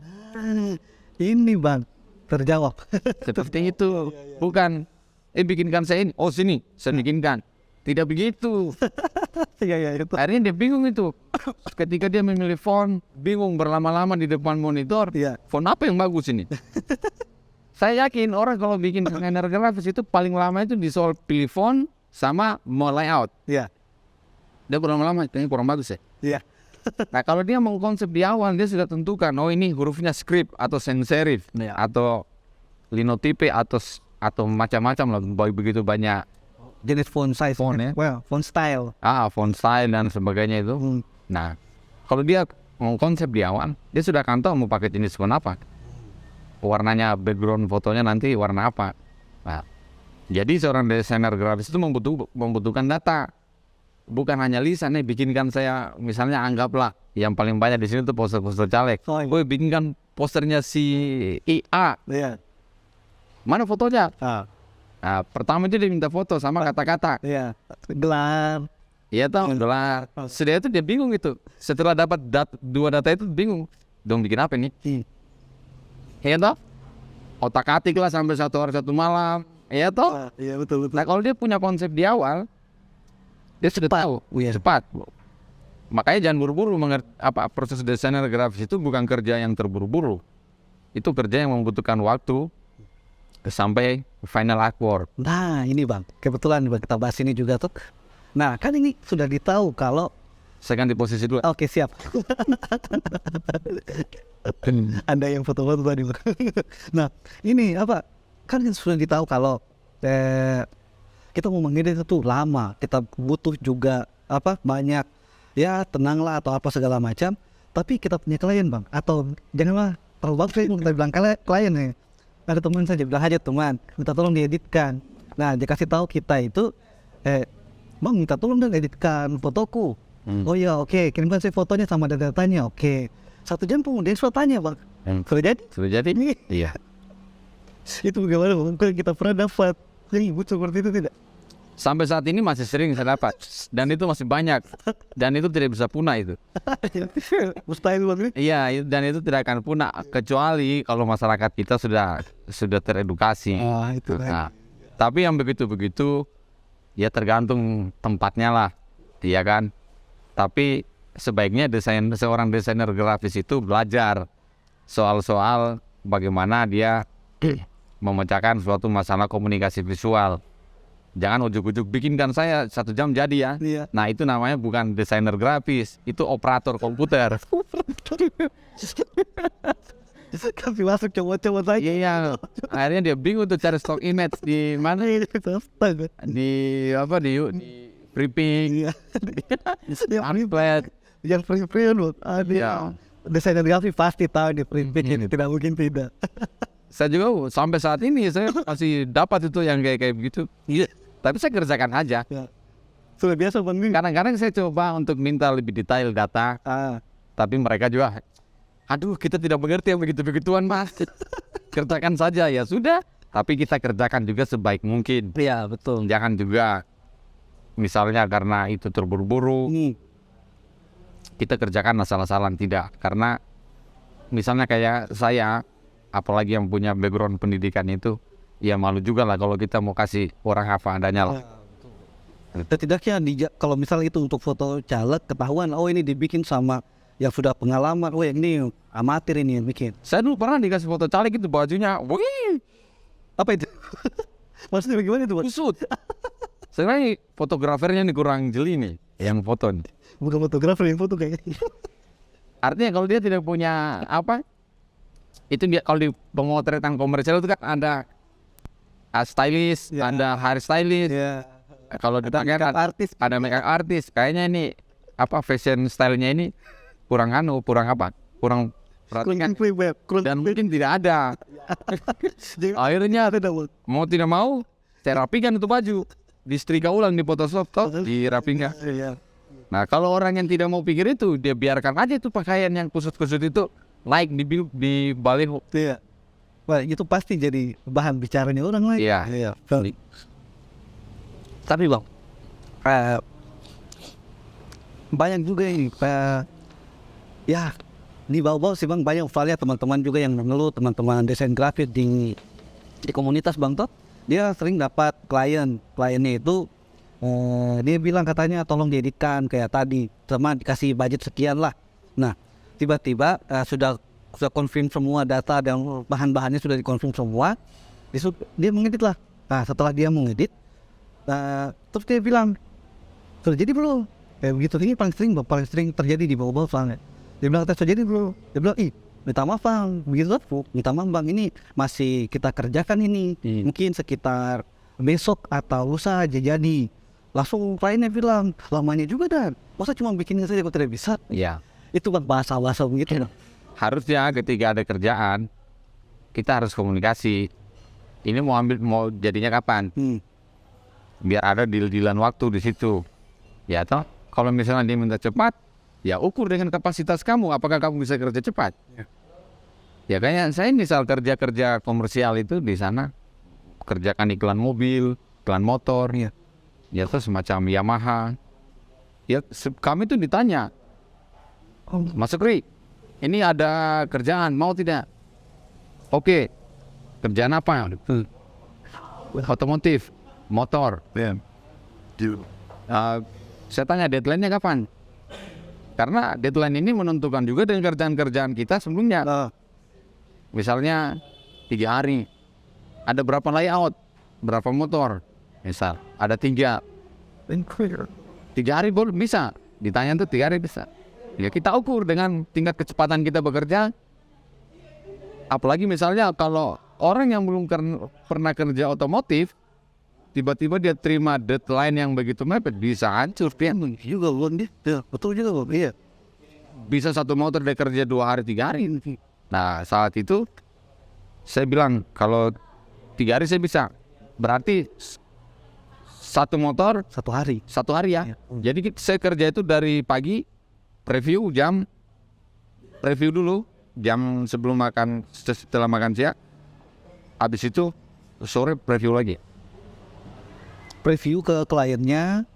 Ini bang terjawab. Seperti itu. Bukan, bikinkan saya ini. Oh sini, saya bikinkan. Tidak begitu. Iya itu. Akhirnya dia bingung itu. Ketika dia memilih font, bingung berlama-lama di depan monitor. Iya. Font apa yang bagus ini? Saya yakin orang kalau bikin desainer grafis itu paling lama itu di soal pilih font sama mau layout. Iya. Dia berlama-lama, ini kurang bagus ya. Iya. Nah kalau dia mengkonsep di awal, dia sudah tentukan, oh ini hurufnya script atau sans serif, Iya. atau linotype atau macam-macam lah, begitu banyak jenis font size, Font, ya? well, font style. Font style dan sebagainya itu. Nah, kalau dia mau konsep di awal, dia sudah akan tahu mau pakai jenis font apa, warnanya, background fotonya nanti warna apa. Nah, jadi seorang desainer grafis itu membutuhkan data, bukan hanya lisan nih. Bikinkan saya, misalnya anggaplah yang paling banyak di sini tuh poster-poster caleg. Oh, iya. Woi, bikinkan posternya si IA, Iya. mana fotonya? Ah, Nah, pertama itu dia minta foto sama kata-kata. iya. Gelar. Iya tahu, gelar. Setelah itu dia bingung itu. Setelah dapat dua data itu bingung. Dong bikin apa nih? Iya toh? Otak-atik lah sampai 1 hari 1 malam. Iya toh? Iya, betul. Nah, kalau dia punya konsep di awal, dia sudah tahu. Iya. Cepat. Makanya jangan buru-buru proses desainer grafis itu bukan kerja yang terburu-buru. Itu kerja yang membutuhkan waktu sampai final artwork. Nah, ini Bang, kebetulan Bang, kita bahas ini juga tuh. Nah, kan ini sudah ditahu kalau Saya ganti posisi dulu. oke, siap. Anda yang foto-foto tadi, Bang. Nah, ini apa? Kan sudah ditahu kalau kita mau mengedit itu lama, kita butuh juga banyak ya tenanglah atau apa segala macam. Tapi kita punya klien Bang, atau janganlah terlalu bagus kita bilang klien nih. Ada teman saja bilang aja teman, minta tolong dieditkan. Nah, dia kasih tahu kita itu, Bang minta tolong dong editkan fotoku. Oh ya oke, kirimkan saya fotonya sama datanya. Oke, 1 jam kemudian sudah tanya Bang, sudah jadi? Sudah jadi? Iya. Itu bagaimana Bang? Kalau kita pernah dapat yang ibu seperti itu tidak? Sampai saat ini masih sering saya dapat, dan itu masih banyak, dan itu tidak bisa punah itu. Mustahil Bang. Iya, dan itu tidak akan punah kecuali kalau masyarakat kita sudah teredukasi. Itu Nah, tapi yang begitu-begitu ya tergantung tempatnya lah, iya kan. Tapi sebaiknya seorang desainer grafis itu belajar soal-soal bagaimana dia memecahkan suatu masalah komunikasi visual. Jangan ujuk-ujuk bikinkan saya 1 jam jadi ya. Iya. Nah, itu namanya bukan desainer grafis, itu operator komputer. Kasih masuk coba-coba saja. Iya, akhirnya dia bingung tuh cari stock image di mana, Astaga. di Freepik, Iya. Unpad. Yang free-free Bang. Iya. Desainer grafis pasti tahu di print ini, tidak mungkin tidak. Saya juga sampai saat ini saya masih dapat itu yang kayak begitu. Iya. Tapi saya kerjakan aja. Ya. Sudah biasa Bang. Kadang-kadang saya coba untuk minta lebih detail data, tapi mereka juga, aduh kita tidak mengerti yang begitu-begituan Mas. Kerjakan saja ya sudah. Tapi kita kerjakan juga sebaik mungkin. Iya, betul. Jangan juga misalnya karena itu terburu-buru kita kerjakan asal-asalan, tidak. Karena misalnya kayak saya, apalagi yang punya background pendidikan itu, ya malu juga lah kalau kita mau kasih orang apa adanya lah. Setidaknya kalau misalnya itu untuk foto caleg ketahuan, oh ini dibikin sama yang sudah pengalaman, oh yang ini amatir ini yang bikin. Saya dulu pernah dikasih foto caleg itu bajunya, wih, Apa itu? Maksudnya bagaimana itu Bang? kusut. Sebenarnya fotografernya nih kurang jeli nih, yang foto nih. Bukan fotografer yang foto kayaknya. Artinya kalau dia tidak punya itu dia kalau di pemotretan komersial itu kan ada stylist, Ya. ada hair stylist. Iya. Kalau dipakai makeup artist. ada makeup artist. Kayaknya ini fashion stylenya ini kurang kurang perhatikan dan mungkin tidak ada. Akhirnya mau tidak mau saya rapikan itu baju, disetrika ulang di Photoshop toh, dirapikan. Iya. Nah, kalau orang yang tidak mau pikir itu, dia biarkan aja itu pakaian yang kusut-kusut itu naik di baliho. Iya. Wah, itu pasti jadi bahan bicaranya orang lain. Iya. Tapi Bang, banyak juga ini, ya di bawah-bawah sih Bang, banyak soalnya teman-teman juga yang mengeluh, teman-teman desain grafis di komunitas Bang toh, dia sering dapat kliennya itu dia bilang katanya tolong dieditkan kayak tadi, sama dikasih budget sekian lah. Nah, tiba-tiba sudah confirm semua data dan bahan-bahannya sudah dikonfirm semua, dia mengedit lah. Nah, setelah dia mengedit, terus dia bilang, sudah jadi belum? Kayak begitu, ini paling sering terjadi di bawah-bawah soalnya. Dia bilang, sudah jadi belum? Dia bilang, minta maaf Bang, begitu minta maaf Bang, ini masih kita kerjakan ini, mungkin sekitar besok atau lusa aja jadi. Langsung kliennya bilang, lamanya juga Dan. Masa cuma bikinnya saja kok tidak bisa? Ya, Itu kan bahasa-bahasa begitu. harusnya ketika ada kerjaan kita harus komunikasi. Ini mau jadinya kapan? Biar ada deal-dealan waktu di situ. Ya toh, kalau misalnya dia minta cepat, ya ukur dengan kapasitas kamu. Apakah kamu bisa kerja cepat? Ya kayak saya misal kerja komersial itu di sana kerjakan iklan mobil, iklan motor. Ya tuh semacam Yamaha. Ya kami tuh ditanya, Mas Sukri, ini ada kerjaan, mau tidak? Oke, kerjaan apa? Otomotif, motor. Saya tanya deadline-nya kapan? Karena deadline ini menentukan juga dengan kerjaan-kerjaan kita sebelumnya. Misalnya 3 hari, ada berapa layout, berapa motor, misal ada 3 hari baru bisa. Ditanya tuh 3 hari bisa. Ya kita ukur dengan tingkat kecepatan kita bekerja. Apalagi misalnya kalau orang yang belum pernah kerja otomotif, tiba-tiba dia terima deadline yang begitu mepet, bisa hancur dia. Juga Bang, betul juga Bang. Iya. Bisa satu motor dia kerja 2 hari 3 hari. Nah saat itu saya bilang kalau 3 hari saya bisa, berarti satu motor 1 hari. 1 hari ya. Jadi saya kerja itu dari pagi review dulu jam sebelum makan, setelah makan siang. Habis itu sore review lagi. Preview ke kliennya,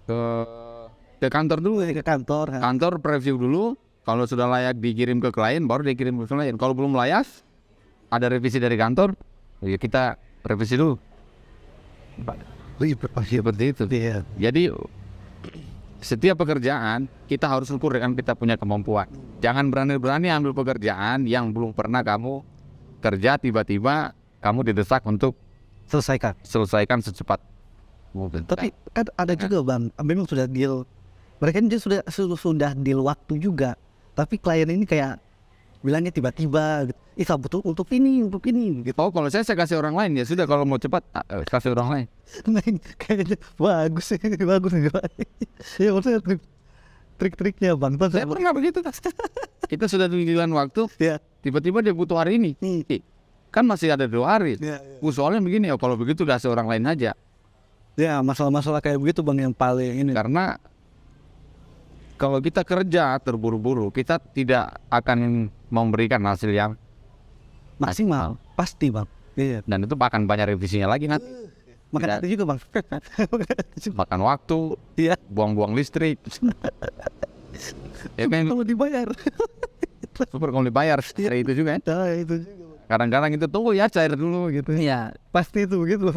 Ke kantor dulu. ke kantor. Kantor preview dulu. Kalau sudah layak dikirim ke klien, baru dikirim ke klien. Kalau belum layak, ada revisi dari kantor, ya kita revisi dulu. Seperti itu. Iya. Jadi setiap pekerjaan kita harus ukur dengan kita punya kemampuan. Jangan berani-berani ambil pekerjaan yang belum pernah kamu kerja, tiba-tiba kamu didesak untuk selesaikan secepat mungkin. Tapi kan ada juga Bang, memang sudah deal. Mereka ini sudah deal waktu juga. Tapi klien ini kayak bilangnya tiba-tiba gitu. Betul untuk ini gitu. Oh, kalau saya kasih orang lain ya sudah, kalau mau cepat kasih orang lain. Nah, kayaknya bagus nih. Ya maksudnya trik-triknya Bang. Saya pernah begitu. Kita sudah dealan waktu, Ya. tiba-tiba dia butuh hari ini. Kan masih ada 2 hari. Ya. Soalnya begini, kalau begitu kasih orang lain aja. Ya, masalah-masalah kayak begitu Bang yang paling ini. Karena kalau kita kerja terburu-buru, kita tidak akan memberikan hasil yang Maksimal, pasti Bang. Iya. dan itu akan banyak revisinya lagi nanti. Makan itu juga Bang. Makan waktu, Iya. buang-buang listrik. Ya kan, Kalau dibayar. super kalau dibayar hari itu juga. Nah, itu juga Bang. Kadang-kadang itu tunggu ya cair dulu gitu. Iya, pasti itu begitu.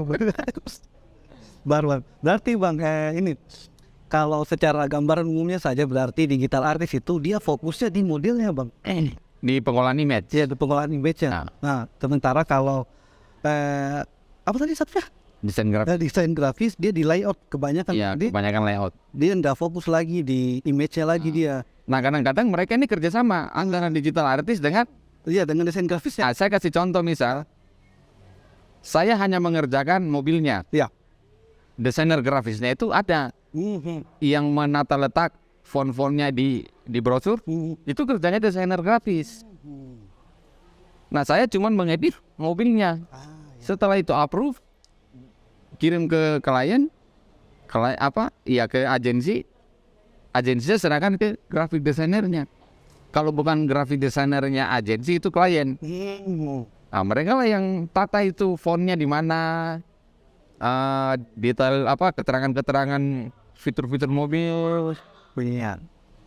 Bang. Berarti Bang, ini kalau secara gambaran umumnya saja berarti digital artist itu dia fokusnya di modelnya Bang. Di pengolahan image. Iya, di pengolahan image-nya. Nah, sementara kalau apa tadi satunya? Desain grafis. Desain grafis dia di layout kebanyakan. Iya, kebanyakan layout. Dia nggak fokus lagi di image-nya lagi dia. Nah, kadang-kadang mereka ini kerjasama antara digital artist dengan Dengan desain grafisnya. saya kasih contoh misal, saya hanya mengerjakan mobilnya. Iya. Desainer grafisnya itu ada yang menata letak font-fontnya di brosur, itu kerjanya desainer grafis. Nah, saya cuma mengedit mobilnya. Setelah itu approve, kirim ke klien ke agensi. Agensinya serahkan ke graphic desainernya. Kalau bukan graphic desainernya agensi, itu klien. Nah, mereka lah yang tata itu fontnya di mana, detail keterangan-keterangan fitur-fitur mobil. Iya.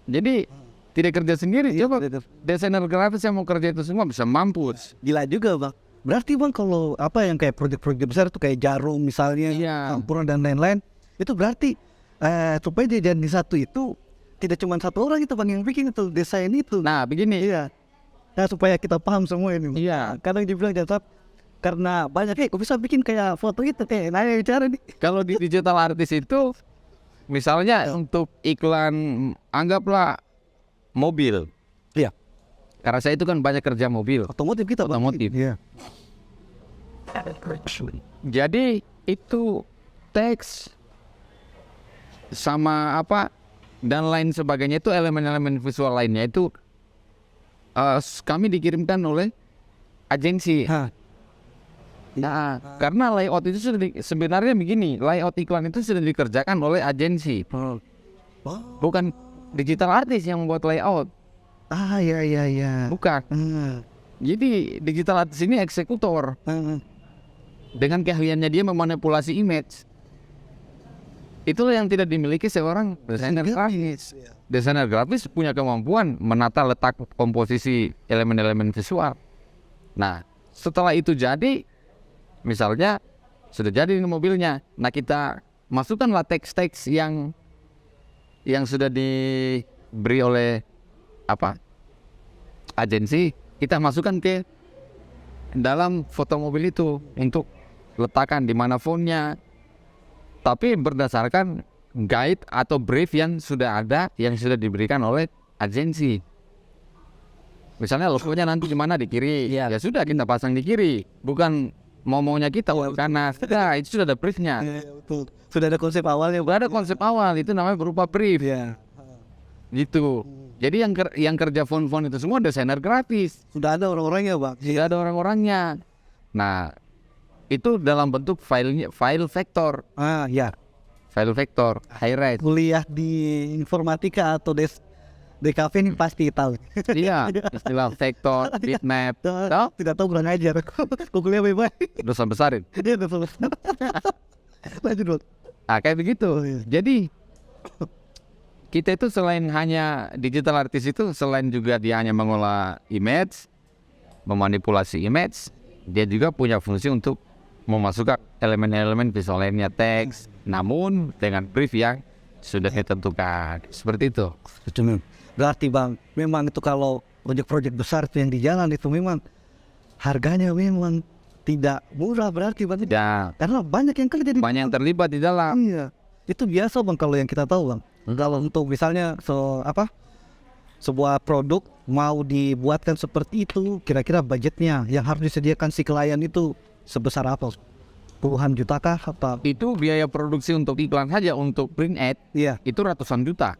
Jadi tidak kerja sendiri. Coba desainer grafis yang mau kerja itu semua bisa mampus. Gila juga Bang. Berarti Bang kalau yang kayak proyek-proyek besar itu kayak Jarum misalnya, Campuran dan lain-lain, itu berarti supaya dia jadi satu itu tidak cuma satu orang itu Bang yang bikin itu desain itu. Nah begini. Iya. Nah supaya kita paham semua ini. Iya. Kadang dibilang jatuh karena banyak kok bisa bikin kayak foto itu nanya bicara nih. Kalau di digital artist itu misalnya untuk iklan, anggaplah mobil. Iya. Karena saya itu kan banyak kerja mobil. Otomotif kita Bang. Otomotif. Iya. Jadi itu teks sama apa dan lain sebagainya, itu elemen-elemen visual lainnya itu kami dikirimkan oleh agensi. Hah. Nah, karena layout itu sudah sebenarnya begini, layout iklan itu sudah dikerjakan oleh agensi, Oh. bukan digital artist yang membuat layout, Ah, ya ya ya. bukan. Jadi digital artist ini eksekutor dengan keahliannya dia memanipulasi image. Itulah yang tidak dimiliki seorang desainer grafis. Desainer grafis punya kemampuan menata letak komposisi elemen-elemen visual. Nah, setelah itu jadi, misalnya sudah jadi ini mobilnya, nah kita masukkanlah teks-teks yang sudah diberi oleh apa agensi, kita masukkan ke dalam foto mobil itu untuk letakkan di mana fontnya, tapi berdasarkan guide atau brief yang sudah ada, yang sudah diberikan oleh agensi. Misalnya logonya nanti di mana, di kiri, ya sudah kita pasang di kiri, bukan maunya kita di kanan. Sudah, itu sudah ada briefnya. Betul. Sudah ada konsep awalnya. Sudah ada konsep awal, itu namanya berupa brief. Ya. Gitu. Jadi yang kerja font-font itu semua desainer grafis. Sudah ada orang-orangnya, Bang. Tidak ada orang-orangnya. Nah, itu dalam bentuk file vektor. Ah, ya. File vektor, high res. Kuliah di informatika atau DKV ini pasti tahu. Iya, istilah vektor, bitmap. Tahu? Tidak tahu kurang ajar. Kok kuliah bebas? Dosa besarin. Dia udah selesai. Lanjut, Bang. Nah, kayak begitu. Oh, iya. Jadi kita itu selain hanya digital artist itu, selain juga dia hanya mengolah image, memanipulasi image, dia juga punya fungsi untuk memasukkan elemen-elemen visual lainnya, teks, namun dengan brief yang sudah ditentukan. Seperti itu. Berarti, Bang, memang itu kalau proyek-proyek besar itu yang di jalan itu memang harganya memang tidak murah, berarti, Bang. Dan Karena banyak yang kerja di banyak yang terlibat di dalam. Iya. Itu biasa, Bang, kalau yang kita tahu, Bang. Kalau untuk misalnya sebuah produk mau dibuatkan seperti itu, kira-kira budgetnya yang harus disediakan si klien itu sebesar apa? Puluhan juta kah? Apa? Itu biaya produksi untuk iklan saja, untuk print ad, Iya. itu ratusan juta.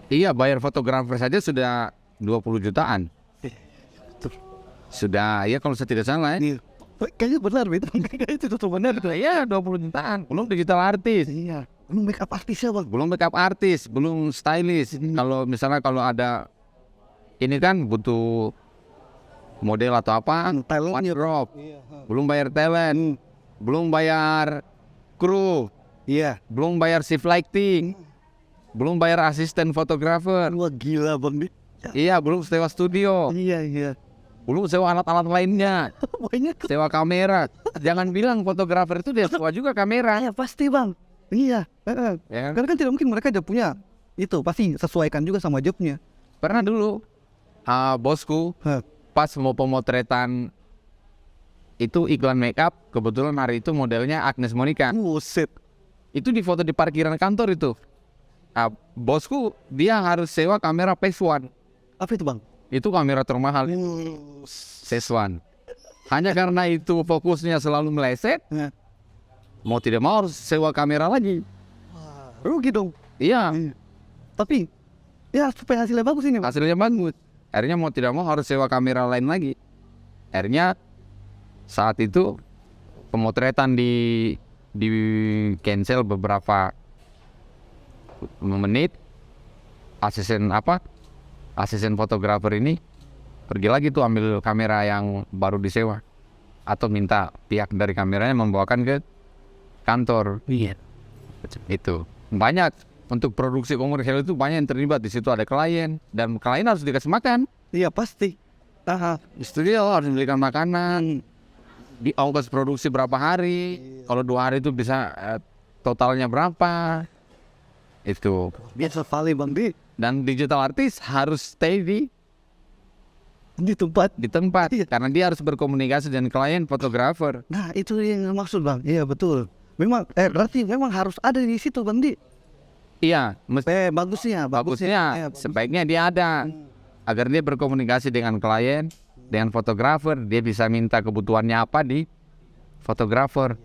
Iya, bayar fotografer saja sudah 20 jutaan. Sudah, ya kalau saya tidak salah ya. Iya. Kayaknya benar, itu. Kayaknya itu tuh benar. Iya, 20 jutaan. Belum digital artis. Iya. Belum make up artisnya, Bang. Belum makeup artis, belum stylist. Kalau misalnya kalau ada ini kan butuh model atau apa, Talentnya. wardrobe. Iya. Belum bayar talent, belum bayar kru, Iya. belum bayar shift lighting, belum bayar asisten fotografer. Wah, gila, Bang. Iya, belum sewa studio, Iya, iya. belum sewa alat-alat lainnya, Banyak. sewa kamera. Jangan bilang fotografer itu dia sewa juga kamera. Ya, pasti, Bang. Iya. Ya kan? Karena kan tidak mungkin mereka udah punya itu, pasti sesuaikan juga sama jobnya. Pernah dulu bosku pas mau pemotretan itu iklan makeup, kebetulan hari itu modelnya Agnes Monica. Buset. Itu difoto di parkiran kantor itu. Bosku dia harus sewa kamera PS1. Apa itu, Bang? Itu kamera termahal, PS1. Hanya karena itu fokusnya selalu meleset, Nah. mau tidak mau harus sewa kamera lagi. Rugi dong. Iya, Tapi ya supaya hasilnya bagus ini, Bang. hasilnya bagus. Akhirnya mau tidak mau harus sewa kamera lain lagi. Akhirnya saat itu pemotretan di cancel beberapa menit. Asisten fotografer ini pergi lagi tuh ambil kamera yang baru disewa, atau minta pihak dari kameranya membawakan ke kantor. Iya. Itu banyak untuk produksi komersial, itu banyak yang terlibat di situ. Ada klien, dan klien harus dikasih makan. Iya, pasti. Di studio harus dibelikan makanan, di ongkos produksi berapa hari, kalau 2 hari itu bisa totalnya berapa. Itu. Biasa sekali, Bang. Dan digital artist harus stay di Tempat. tempat, Iya. karena dia harus berkomunikasi dengan klien fotografer. Nah, itu yang maksud, Bang. Iya, betul. Memang berarti memang harus ada di situ, Bang. Iya, Bagusnya. bagusnya sebaiknya dia ada, agar dia berkomunikasi dengan klien, dengan fotografer. Dia bisa minta kebutuhannya apa di fotografer.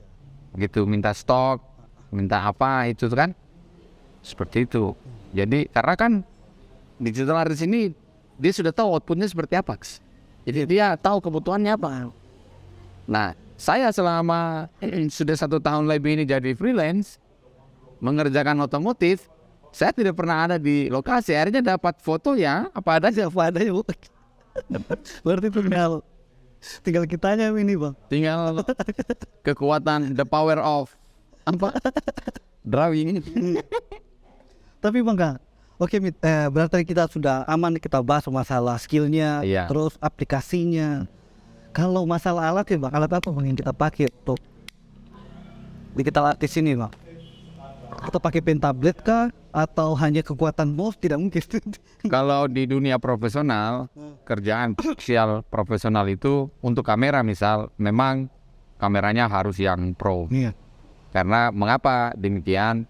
gitu, minta stok, minta apa itu kan, seperti itu. Jadi karena kan digital artist ini dia sudah tahu outputnya seperti apa, jadi dia tahu kebutuhannya apa. Nah, saya selama sudah 1 tahun lebih ini jadi freelance mengerjakan otomotif, saya tidak pernah ada di lokasi. Akhirnya dapat foto ya apa adanya. Apa adanya bu. Berarti tinggal kitanya ini bang. Tinggal kekuatan, the power of apa drawing. Tapi bang Kang, oke berarti kita sudah aman, kita bahas masalah skillnya, Iya. terus aplikasinya. Kalau masalah alat ya bang, alat apa bang yang kita pakai untuk digital artist ini bang? Kita pakai pen tablet kah? Atau hanya kekuatan mouse? Tidak mungkin. Kalau di dunia profesional, kerjaan sosial profesional itu untuk kamera misal, memang kameranya harus yang pro. Iya. Karena mengapa demikian?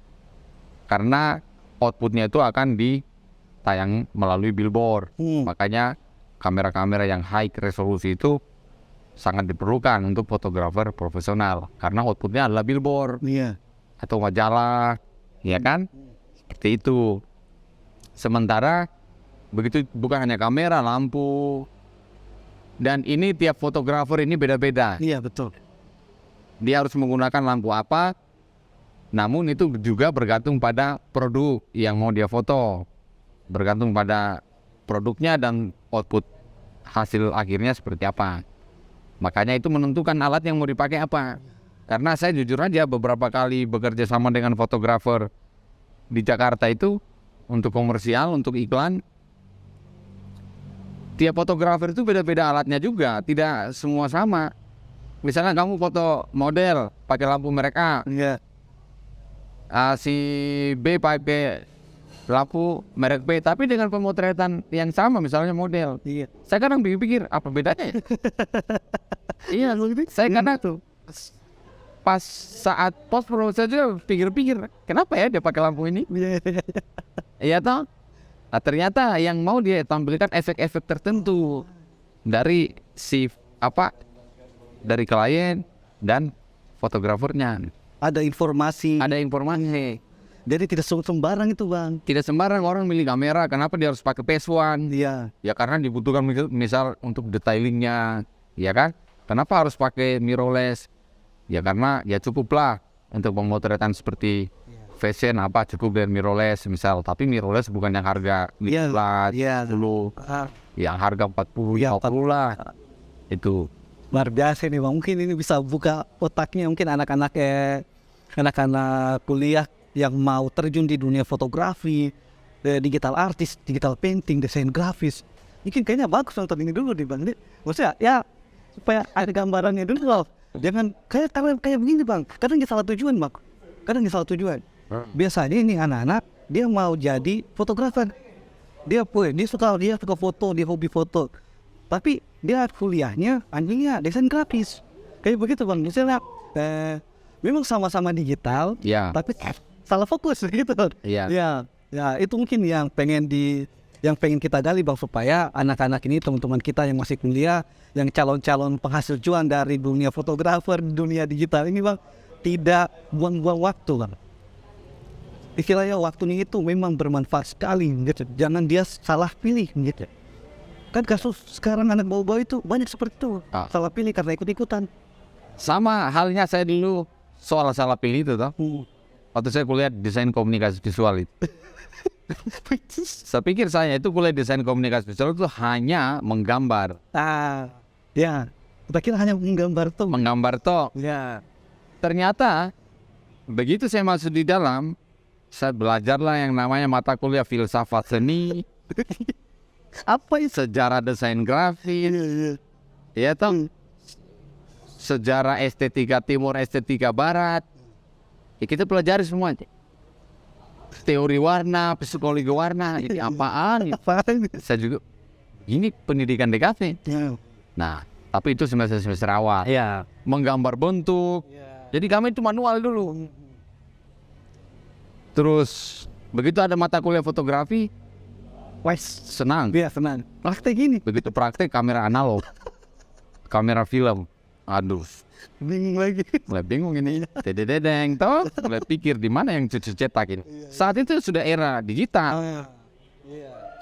Karena outputnya itu akan ditayang melalui billboard. Makanya kamera-kamera yang high resolusi itu sangat diperlukan untuk fotografer profesional. Karena outputnya adalah billboard Iya. atau majalah, ya kan? Seperti itu. Sementara begitu bukan hanya kamera, lampu, dan ini tiap fotografer ini beda-beda. Iya betul. Dia harus menggunakan lampu apa, namun itu juga bergantung pada produk yang mau dia foto, bergantung pada produknya dan output hasil akhirnya seperti apa. Makanya itu menentukan alat yang mau dipakai apa. Karena saya jujur aja beberapa kali bekerja sama dengan fotografer di Jakarta itu untuk komersial, untuk iklan. Tiap fotografer itu beda-beda alatnya juga, tidak semua sama. Misalnya kamu foto model pakai lampu merek A, Iya. si B pakai lampu merek B, tapi dengan pemotretan yang sama, misalnya model. Iya. Saya kadang pikir apa bedanya ya? Iya, saya kadang tuh pas saat post pro saja pikir-pikir kenapa ya dia pakai lampu ini? Iya toh? Nah, ternyata yang mau dia tampilkan efek-efek tertentu dari dari klien dan fotografernya. Ada informasi. Ada informasi. Jadi tidak sembarang itu bang. Tidak sembarang orang milih kamera. Kenapa dia harus pakai PS1? Iya. Ya karena dibutuhkan misal untuk detailingnya, ya kan? Kenapa harus pakai mirrorless? Ya karena ya cukuplah untuk pemotretan seperti fashion apa cukup dari mirrorless misal. Tapi mirrorless bukan yang harga 15, Iya. 10, yang harga 40, Iya, 50 lah. Itu. Luar biasa nih bang. Mungkin ini bisa buka otaknya mungkin anak-anak kuliah yang mau terjun di dunia fotografi, digital artist, digital painting, desain grafis. Mungkin kayaknya bagus nonton ini dulu nih bang. Maksudnya ya supaya ada gambarannya dulu loh. Jangan kayak begini bang. Kadang dia salah tujuan bang. Biasanya ini anak-anak dia mau jadi fotografer. Dia suka foto, dia hobi foto. Tapi dia kuliahnya anjingnya desain grafis. Kayak begitu bang. Misalnya memang sama-sama digital, Ya. tapi salah fokus gitu. Iya. Ya itu mungkin yang pengen kita gali bang, supaya anak-anak ini, teman-teman kita yang masih kuliah, yang calon-calon penghasil cuan dari dunia fotografer, dunia digital ini bang, tidak buang-buang waktu bang. Istilahnya waktunya itu memang bermanfaat sekali gitu. Jangan dia salah pilih gitu. Kan kasus sekarang anak bau-bau itu banyak seperti itu. Salah pilih karena ikut-ikutan. Sama halnya saya dulu soal salah pilih itu toh. Waktu saya kuliah desain komunikasi visual itu. Saya pikir saya itu kuliah desain komunikasi visual itu hanya menggambar. Ya. Kita kira hanya menggambar tuh. Menggambar toh. Ya. Ternyata begitu saya masuk di dalam, saya belajarlah yang namanya mata kuliah filsafat seni, apa itu sejarah desain grafis, ya toh, sejarah estetika timur, estetika barat, ya kita pelajari semuanya. Teori warna, psikologi warna, ini apaan? Saya juga, ini pendidikan DKV. Ya. Nah, tapi itu semester awal. Ya. Menggambar bentuk. Jadi kami itu manual dulu. Terus begitu ada mata kuliah fotografi, senang. Biar senang. Praktek gini. Begitu praktek kamera analog, kamera film. Aduh, Bingung lagi. mulai bingung ini. Dedeng, toh, mulai pikir di mana yang cucu cetak ini. Saat itu sudah era digital,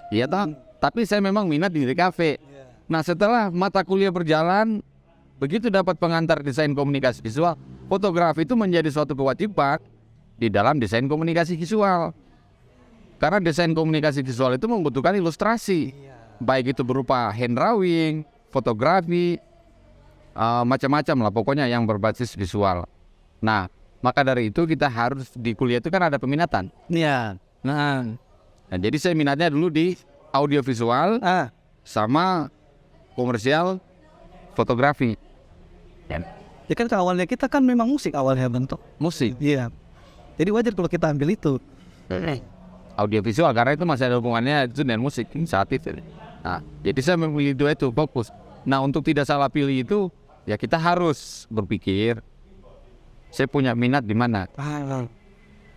iya toh. Tapi saya memang minat di kafe. Nah, setelah mata kuliah berjalan, begitu dapat pengantar desain komunikasi visual, fotografi itu menjadi suatu kewajiban di dalam desain komunikasi visual. Karena desain komunikasi visual itu membutuhkan ilustrasi, baik itu berupa hand drawing, fotografi, macam-macam lah pokoknya yang berbasis visual. Nah, maka dari itu kita harus di kuliah itu kan ada peminatan. Iya. Nah, jadi saya minatnya dulu di audiovisual sama komersial fotografi. Ya kan awalnya kita kan memang musik awalnya bentuk. Musik, Iya. Jadi wajar kalau kita ambil itu. audiovisual karena itu masih ada hubungannya itu dengan musik saat itu. Nah, jadi saya memilih dua itu fokus. Nah, untuk tidak salah pilih itu, ya kita harus berpikir, saya punya minat di mana.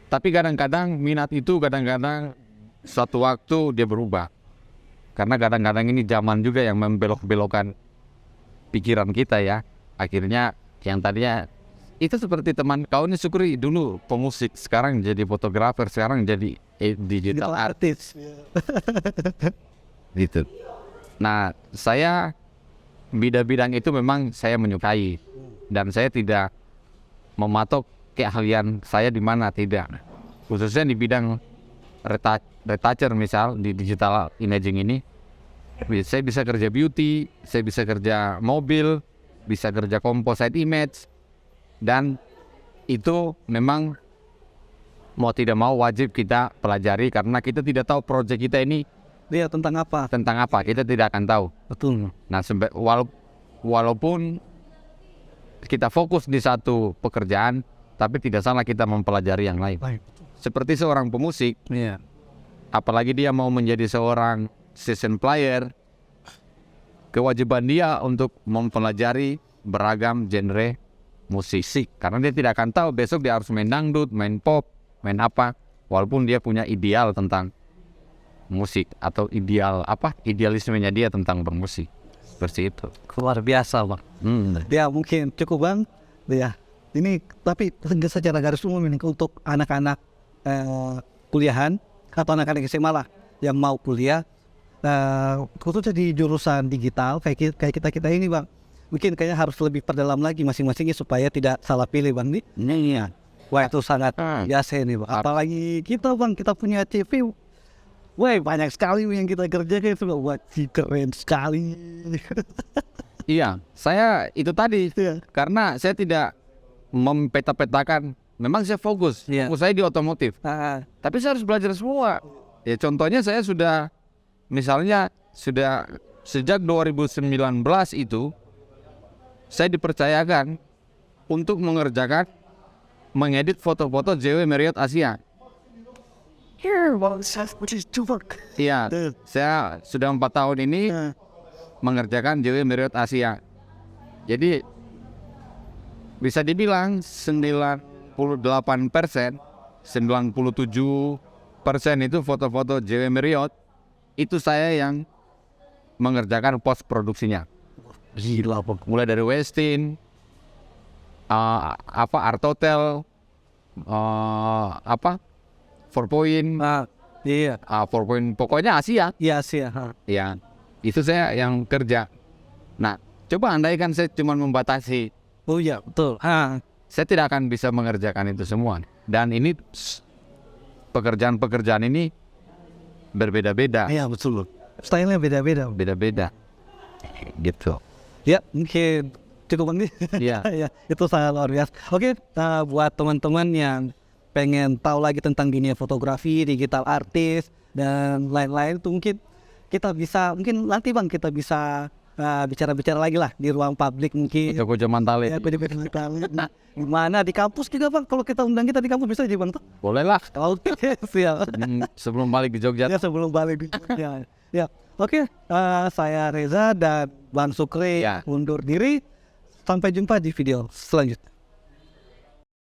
Tapi kadang-kadang minat itu kadang-kadang suatu waktu dia berubah. Karena kadang-kadang ini zaman juga yang membelok-belokkan pikiran kita ya. Akhirnya yang tadinya itu seperti teman kau ini Sukri dulu pemusik, sekarang jadi fotografer, sekarang jadi digital artist. Gitu. Nah, saya bidang-bidang itu memang saya menyukai dan saya tidak mematok keahlian saya di mana, tidak. Khususnya di bidang retoucher misal di digital imaging ini, saya bisa kerja beauty, saya bisa kerja mobil, bisa kerja composite image, dan itu memang mau tidak mau wajib kita pelajari karena kita tidak tahu proyek kita ini Dia tentang apa? kita tidak akan tahu. Betul. Nah, walaupun kita fokus di satu pekerjaan, tapi tidak salah kita mempelajari yang lain. Seperti seorang pemusik, Iya. apalagi dia mau menjadi seorang session player, kewajiban dia untuk mempelajari beragam genre musik. Karena dia tidak akan tahu besok dia harus main dangdut, main pop, main apa, walaupun dia punya ideal tentang musik atau idealismenya dia tentang bermusik. Seperti itu. Luar biasa, Bang. Ya mungkin cukup, Bang. Ya. Ini tapi secara garis umum ini untuk anak-anak kuliahan atau anak-anak SMA lah yang mau kuliah, khususnya di jurusan digital kayak kita ini, Bang. Mungkin kayaknya harus lebih perdalam lagi masing-masingnya supaya tidak salah pilih, Bang. Iya. Wah, itu sangat biasa ini, Bang. Apalagi kita, Bang, kita punya CV. Wah, banyak sekali yang kita kerjakan itu. Wah, keren sekali. Iya, saya itu tadi. Karena saya tidak mempeta-petakan. Memang saya fokus saya di otomotif. Tapi saya harus belajar semua. Ya contohnya saya sudah, misalnya sudah sejak 2019 itu, saya dipercayakan untuk mengedit foto-foto JW Marriott Asia. Iya, saya sudah 4 tahun ini mengerjakan JW Marriott Asia. Jadi bisa dibilang 98%, 97% itu foto-foto JW Marriott, itu saya yang mengerjakan post produksinya. Gila, Bang. Mulai dari Westin, Art Hotel, 4 Point, Iya. 4 Point, pokoknya Asia. Iya sih. Ya, itu saya yang kerja. Nah, coba andaikan saya cuma membatasi, Oh iya, betul. saya tidak akan bisa mengerjakan itu semua. Dan ini pekerjaan-pekerjaan ini berbeda-beda. Iya, betul. Stylenya beda-beda. Beda-beda. Gitu. Ya, mungkin cukup, Bang. Iya. Ya, itu sangat luar biasa. Oke, buat teman-teman yang pengen tahu lagi tentang dunia fotografi, digital artist dan lain-lain itu mungkin nanti, Bang, kita bisa bicara-bicara lagi lah di ruang publik mungkin. Joko Jamantale. Ya, nah, gimana di kampus juga, Bang? Kalau kita undang kita di kampus bisa aja, Bang. Boleh lah. Oke, siap. Sebelum balik di Jogja. Ya, sebelum balik di Jogja. Ya. Oke, saya Reza dan Bang Sukri undur diri. Sampai jumpa di video selanjutnya.